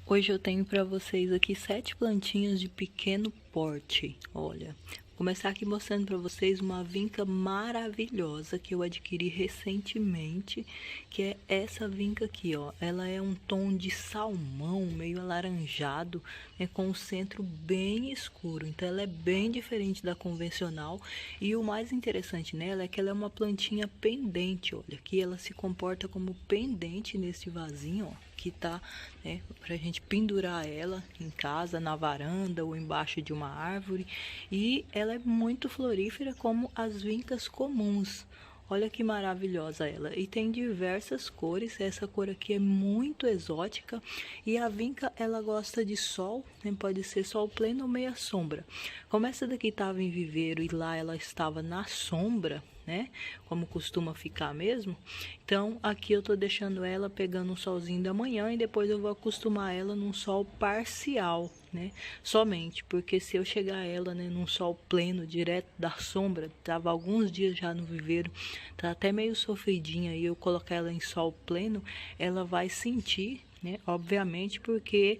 Hoje eu tenho para vocês aqui 7 plantinhas de pequeno porte. Olha, vou começar aqui mostrando para vocês uma vinca maravilhosa que eu adquiri recentemente, que é essa vinca aqui, ó. Ela é um tom de salmão, meio alaranjado, né, com o centro bem escuro. Então ela é bem diferente da convencional. E o mais interessante nela é que ela é uma plantinha pendente, olha, que ela se comporta como pendente nesse vasinho, ó, que tá, né, pra gente pendurar ela em casa, na varanda ou embaixo de uma árvore. E ela é muito florífera como as vincas comuns. Olha que maravilhosa ela. E tem diversas cores. Essa cor aqui é muito exótica. E a vinca, ela gosta de sol, né? Pode ser sol pleno ou meia sombra. Como essa daqui estava em viveiro e lá ela estava na sombra, né? Como costuma ficar mesmo. Então, aqui eu tô deixando ela pegando um solzinho da manhã e depois eu vou acostumar ela num sol parcial, né? Somente, porque se eu chegar ela, né, num sol pleno, direto da sombra, tava alguns dias já no viveiro, tá até meio sofridinha, e eu colocar ela em sol pleno, ela vai sentir, né? Obviamente, porque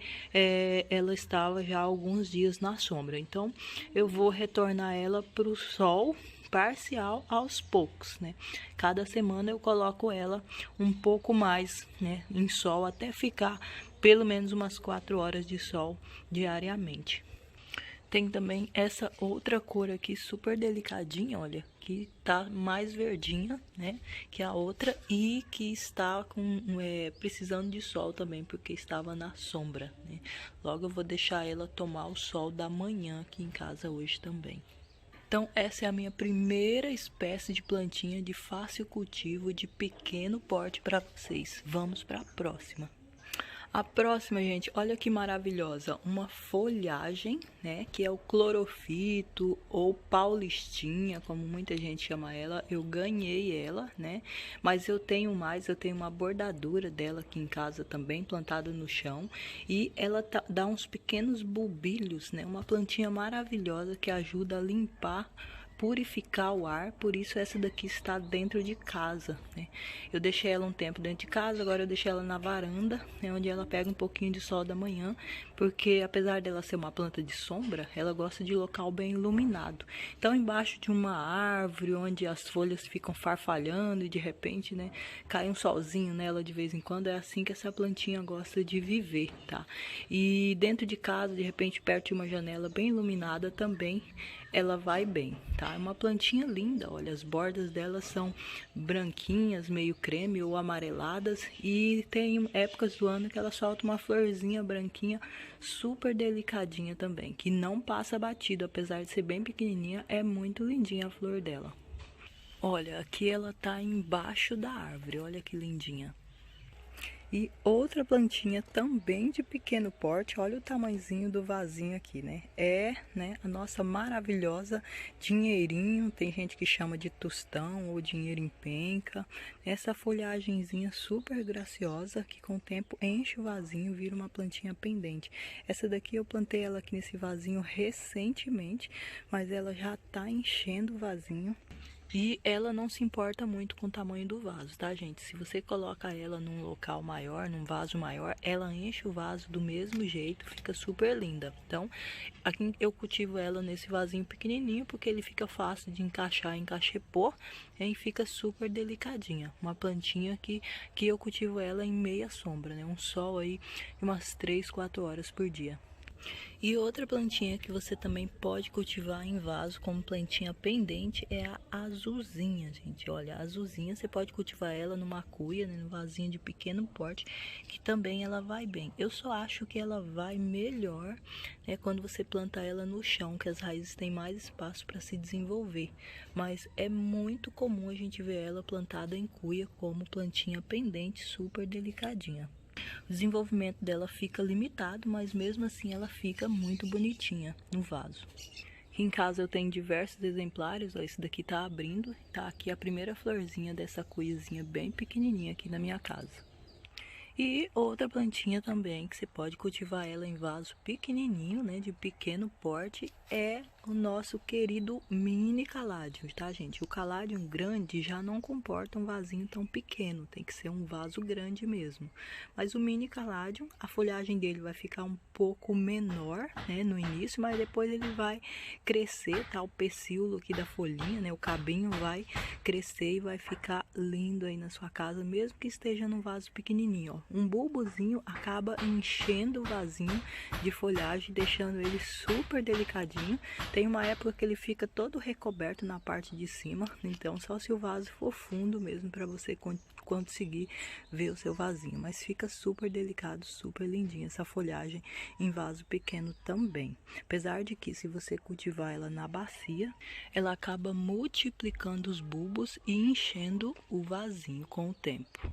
ela estava já alguns dias na sombra. Então, eu vou retornar ela para o sol parcial aos poucos, né? Cada semana eu coloco ela um pouco mais, né, em sol até ficar pelo menos umas 4 horas de sol diariamente. Tem também essa outra cor aqui super delicadinha, olha, que tá mais verdinha, né, que a outra, e que está precisando de sol também, porque estava na sombra, né. Logo eu vou deixar ela tomar o sol da manhã aqui em casa hoje também. Então, essa é a minha primeira espécie de plantinha de fácil cultivo, de pequeno porte para vocês. Vamos para a próxima. A próxima, gente, olha que maravilhosa, uma folhagem, né, que é o clorofito ou paulistinha, como muita gente chama ela. Eu ganhei ela, né, mas eu tenho mais, eu tenho uma bordadura dela aqui em casa também, plantada no chão, e ela dá uns pequenos bulbilhos, né, uma plantinha maravilhosa que ajuda a limpar, purificar o ar. Por isso essa daqui está dentro de casa, né? Eu deixei ela um tempo dentro de casa, agora eu deixei ela na varanda, né, onde ela pega um pouquinho de sol da manhã, porque apesar dela ser uma planta de sombra, ela gosta de local bem iluminado. Então, embaixo de uma árvore, onde as folhas ficam farfalhando e de repente, né, cai um solzinho nela de vez em quando, é assim que essa plantinha gosta de viver, tá? E dentro de casa, de repente, perto de uma janela bem iluminada também, ela vai bem, tá? É uma plantinha linda, olha, as bordas dela são branquinhas, meio creme ou amareladas, e tem épocas do ano que ela solta uma florzinha branquinha super delicadinha também, que não passa batido, apesar de ser bem pequenininha, é muito lindinha a flor dela. Olha, aqui ela tá embaixo da árvore, olha que lindinha. E outra plantinha também de pequeno porte, olha o tamanhozinho do vasinho aqui, né? Né, a nossa maravilhosa dinheirinho, tem gente que chama de tostão ou dinheiro em penca. Essa folhagenzinha super graciosa que com o tempo enche o vasinho, vira uma plantinha pendente. Essa daqui eu plantei ela aqui nesse vasinho recentemente, mas ela já tá enchendo o vasinho. E ela não se importa muito com o tamanho do vaso, tá, gente? Se você coloca ela num local maior, num vaso maior, ela enche o vaso do mesmo jeito, fica super linda. Então, aqui eu cultivo ela nesse vasinho pequenininho, porque ele fica fácil de encaixar em cachepô, e fica super delicadinha. Uma plantinha que eu cultivo ela em meia sombra, né? Um sol aí de umas 3, 4 horas por dia. E outra plantinha que você também pode cultivar em vaso como plantinha pendente é a azulzinha, gente. Olha, a azulzinha você pode cultivar ela numa cuia, né, no vasinho de pequeno porte, que também ela vai bem. Eu só acho que ela vai melhor, né, quando você planta ela no chão, que as raízes têm mais espaço para se desenvolver. Mas é muito comum a gente ver ela plantada em cuia como plantinha pendente, super delicadinha. O desenvolvimento dela fica limitado, mas mesmo assim ela fica muito bonitinha no vaso. Aqui em casa eu tenho diversos exemplares, ó, esse daqui tá abrindo, tá aqui a primeira florzinha dessa cuiazinha bem pequenininha aqui na minha casa. E outra plantinha também, que você pode cultivar ela em vaso pequenininho, né, de pequeno porte, é o nosso querido mini caládio, tá, gente? O caládio grande já não comporta um vasinho tão pequeno, tem que ser um vaso grande mesmo. Mas o mini caládio, a folhagem dele vai ficar um pouco menor, né, no início, mas depois ele vai crescer, tá? O pecíolo aqui da folhinha, né, o cabinho vai crescer e vai ficar lindo aí na sua casa, mesmo que esteja num vaso pequenininho, ó. Um bulbozinho acaba enchendo o vasinho de folhagem, deixando ele super delicadinho. Tem uma época que ele fica todo recoberto na parte de cima, então só se o vaso for fundo mesmo para você conseguir ver o seu vasinho, mas fica super delicado, super lindinha essa folhagem em vaso pequeno também. Apesar de que se você cultivar ela na bacia, ela acaba multiplicando os bulbos e enchendo o vasinho com o tempo.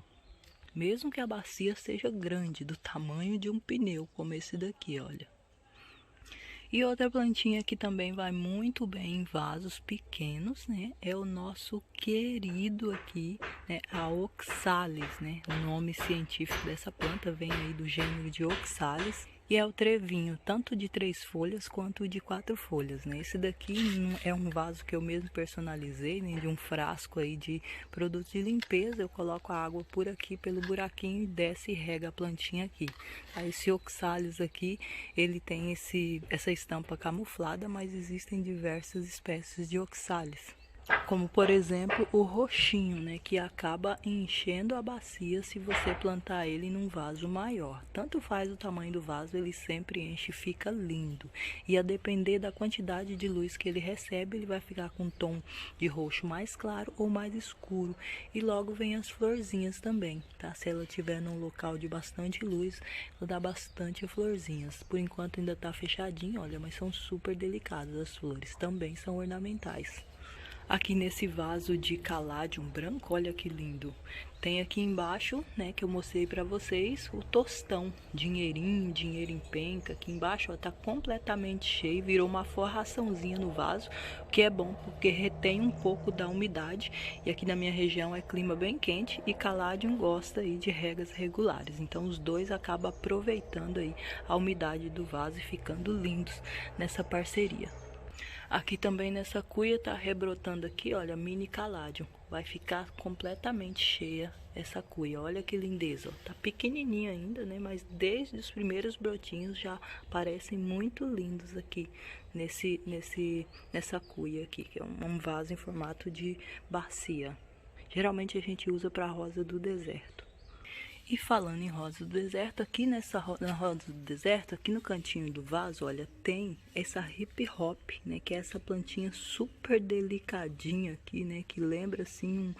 Mesmo que a bacia seja grande, do tamanho de um pneu, como esse daqui, olha. E outra plantinha que também vai muito bem em vasos pequenos, né? É o nosso querido aqui, né? A Oxalis, né? O nome científico dessa planta vem aí do gênero de Oxalis. E é o trevinho, tanto de 3 folhas quanto de 4 folhas, né? Esse daqui é um vaso que eu mesmo personalizei, né? De um frasco aí de produto de limpeza. Eu coloco a água por aqui, pelo buraquinho, e desce e rega a plantinha aqui. Aí esse Oxalis aqui, ele tem essa estampa camuflada, mas existem diversas espécies de Oxalis. Como, por exemplo, o roxinho, né, que acaba enchendo a bacia se você plantar ele num vaso maior. Tanto faz o tamanho do vaso, ele sempre enche e fica lindo. E a depender da quantidade de luz que ele recebe, ele vai ficar com um tom de roxo mais claro ou mais escuro. E logo vem as florzinhas também, tá? Se ela estiver num local de bastante luz, ela dá bastante florzinhas. Por enquanto ainda tá fechadinho, olha, mas são super delicadas as flores, também são ornamentais. Aqui nesse vaso de caladium branco, olha que lindo. Tem aqui embaixo, né, que eu mostrei pra vocês, o tostão, dinheirinho, dinheiro em penca. Aqui embaixo, ó, tá completamente cheio, virou uma forraçãozinha no vaso, o que é bom porque retém um pouco da umidade. E aqui na minha região é clima bem quente e caladium gosta aí de regas regulares. Então os dois acabam aproveitando aí a umidade do vaso e ficando lindos nessa parceria. Aqui também nessa cuia tá rebrotando aqui, olha, mini caládio. Vai ficar completamente cheia essa cuia. Olha que lindeza, ó. Tá pequenininha ainda, né? Mas desde os primeiros brotinhos já parecem muito lindos aqui nessa cuia aqui, que é um vaso em formato de bacia. Geralmente a gente usa para rosa do deserto. E falando em rosa do deserto, aqui na rosa do deserto, aqui no cantinho do vaso, olha, tem essa hip hop, né, que é essa plantinha super delicadinha aqui, né, que lembra assim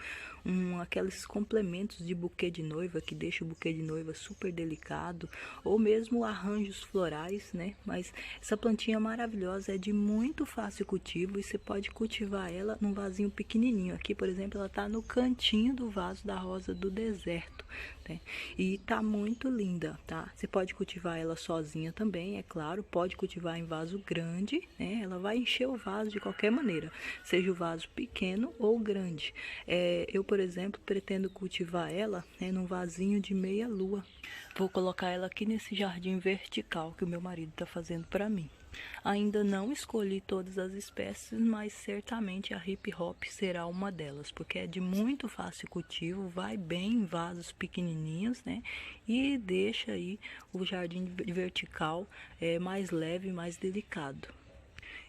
aqueles complementos de buquê de noiva, que deixa o buquê de noiva super delicado, ou mesmo arranjos florais, né, mas essa plantinha maravilhosa é de muito fácil cultivo e você pode cultivar ela num vasinho pequenininho. Aqui, por exemplo, ela tá no cantinho do vaso da rosa do deserto, né? E tá muito linda, tá? Você pode cultivar ela sozinha também, é claro. Pode cultivar em vaso grande, né? Ela vai encher o vaso de qualquer maneira, seja o vaso pequeno ou grande. Eu, por exemplo, pretendo cultivar ela, né, num vasinho de meia lua. Vou colocar ela aqui nesse jardim vertical que o meu marido tá fazendo para mim. Ainda não escolhi todas as espécies, mas certamente a hip hop será uma delas, porque é de muito fácil cultivo, vai bem em vasos pequenininhos, né? E deixa aí o jardim vertical mais leve, mais delicado.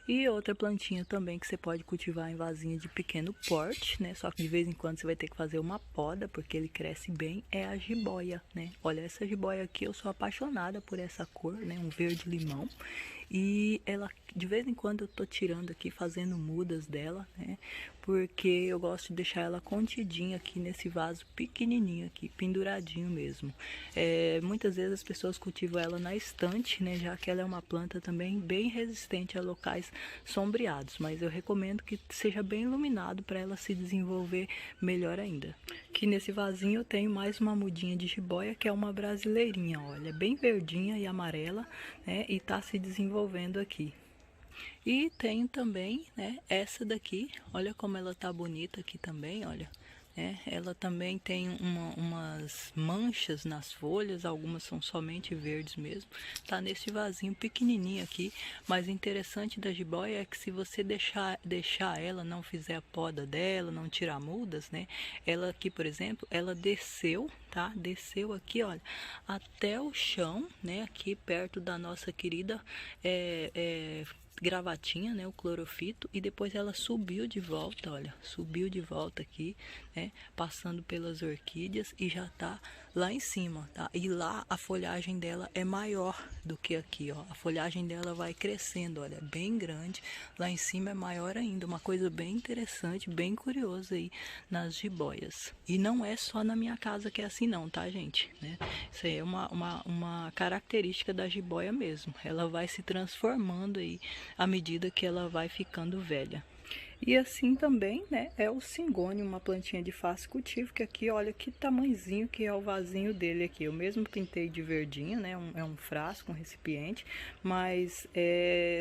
E outra plantinha também que você pode cultivar em vasinho de pequeno porte, né? Só que de vez em quando você vai ter que fazer uma poda, porque ele cresce bem, é a jiboia, né? Olha, essa jiboia aqui, eu sou apaixonada por essa cor, né? Um verde limão. E ela, de vez em quando eu tô tirando aqui, fazendo mudas dela, né? Porque eu gosto de deixar ela contidinha aqui nesse vaso pequenininho aqui, penduradinho mesmo. Muitas vezes as pessoas cultivam ela na estante, né? Já que ela é uma planta também bem resistente a locais sombreados. Mas eu recomendo que seja bem iluminado para ela se desenvolver melhor ainda. Aqui nesse vasinho eu tenho mais uma mudinha de jiboia, que é uma brasileirinha, olha, bem verdinha e amarela, né? E tá se desenvolvendo aqui. E tenho também, né, essa daqui, olha como ela tá bonita aqui também, olha. né? Ela também tem umas manchas nas folhas, algumas são somente verdes mesmo. Tá nesse vasinho pequenininho aqui, mas o interessante da jiboia é que se você deixar ela, não fizer a poda dela, não tirar mudas, né? Ela aqui, por exemplo, ela desceu, tá? Desceu aqui, olha, até o chão, né? Aqui perto da nossa querida gravatinha, né, o clorofito, e depois ela subiu de volta, olha, subiu de volta aqui, né, passando pelas orquídeas e já tá lá em cima, tá? E lá a folhagem dela é maior do que aqui, ó. A folhagem dela vai crescendo, olha, bem grande. Lá em cima é maior ainda, uma coisa bem interessante, bem curiosa aí nas jiboias. E não é só na minha casa que é assim não, tá, gente? Né? Isso aí é uma característica da jiboia mesmo. Ela vai se transformando aí à medida que ela vai ficando velha. E assim também, né, é o cingônio, uma plantinha de fácil cultivo, que aqui, olha que tamanhozinho que é o vasinho dele aqui. Eu mesmo pintei de verdinho, né, é um frasco, um recipiente, mas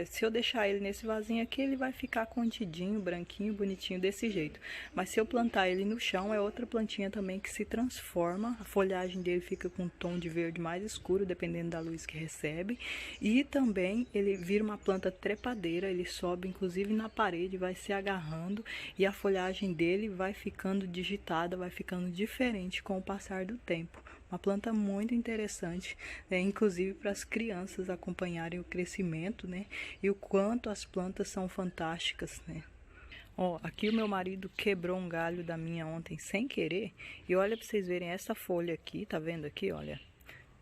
se eu deixar ele nesse vasinho aqui, ele vai ficar contidinho, branquinho, bonitinho desse jeito. Mas se eu plantar ele no chão, é outra plantinha também que se transforma, a folhagem dele fica com um tom de verde mais escuro, dependendo da luz que recebe, e também ele vira uma planta trepadeira, ele sobe inclusive na parede, vai se agarrando e a folhagem dele vai ficando digitada, vai ficando diferente com o passar do tempo. Uma planta muito interessante, né? Inclusive para as crianças acompanharem o crescimento, né? E o quanto as plantas são fantásticas, né? Ó, aqui o meu marido quebrou um galho da minha ontem sem querer e olha para vocês verem essa folha aqui, tá vendo aqui, olha?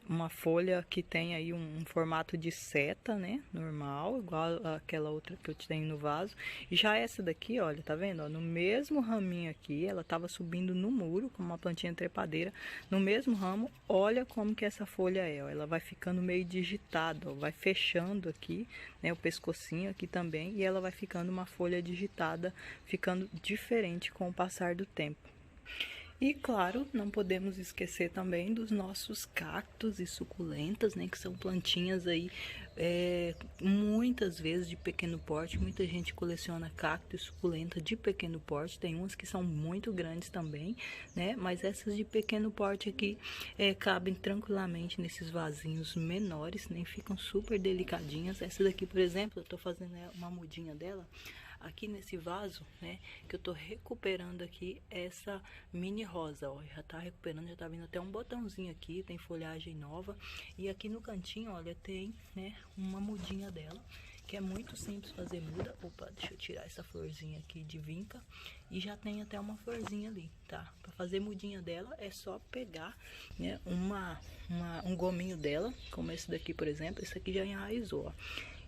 Uma folha que tem aí um formato de seta, né, normal, igual aquela outra que eu tenho no vaso. E já essa daqui, olha, tá vendo, ó, no mesmo raminho aqui, ela tava subindo no muro, como uma plantinha trepadeira, no mesmo ramo. Olha como que essa folha é, ó, ela vai ficando meio digitada, ó, vai fechando aqui, né, o pescocinho aqui também, e ela vai ficando uma folha digitada, ficando diferente com o passar do tempo. E claro, não podemos esquecer também dos nossos cactos e suculentas, né? Que são plantinhas aí muitas vezes de pequeno porte. Muita gente coleciona cacto e suculenta de pequeno porte. Tem umas que são muito grandes também, né? Mas essas de pequeno porte aqui cabem tranquilamente nesses vasinhos menores, né? Ficam super delicadinhas. Essa daqui, por exemplo, eu tô fazendo uma mudinha dela aqui nesse vaso, né, que eu tô recuperando aqui essa mini rosa, ó, já tá recuperando, já tá vindo até um botãozinho aqui, tem folhagem nova, e aqui no cantinho, olha, tem, né, uma mudinha dela, que é muito simples fazer muda. Opa, deixa eu tirar essa florzinha aqui de vinca, e já tem até uma florzinha ali, tá? Pra fazer mudinha dela é só pegar, né, um gominho dela, como esse daqui, por exemplo, esse aqui já enraizou, ó.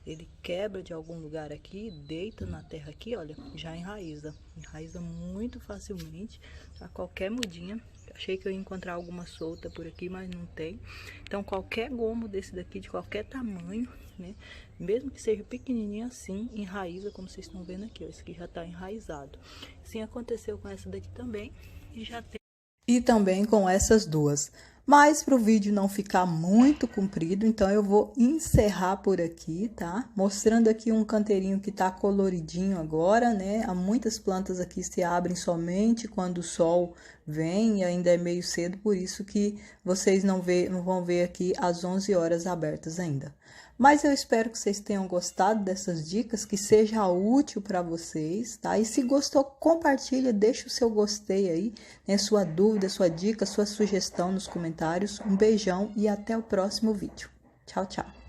Ele quebra de algum lugar aqui, deita na terra aqui, olha, já enraiza. Enraiza muito facilmente, a qualquer mudinha. Achei que eu ia encontrar alguma solta por aqui, mas não tem. Então, qualquer gomo desse daqui, de qualquer tamanho, né? Mesmo que seja pequenininho assim, enraiza, como vocês estão vendo aqui, ó. Esse aqui já tá enraizado. Assim aconteceu com essa daqui também, e já tem. E também com essas duas. Mas para o vídeo não ficar muito comprido, então eu vou encerrar por aqui, tá? Mostrando aqui um canteirinho que tá coloridinho agora, né? Há muitas plantas aqui se abrem somente quando o sol vem e ainda é meio cedo, por isso que vocês não vão ver aqui às 11 horas abertas ainda. Mas eu espero que vocês tenham gostado dessas dicas, que seja útil para vocês, tá? E se gostou, compartilha, deixa o seu gostei aí, né? Sua dúvida, sua dica, sua sugestão nos comentários. Um beijão e até o próximo vídeo. Tchau, tchau!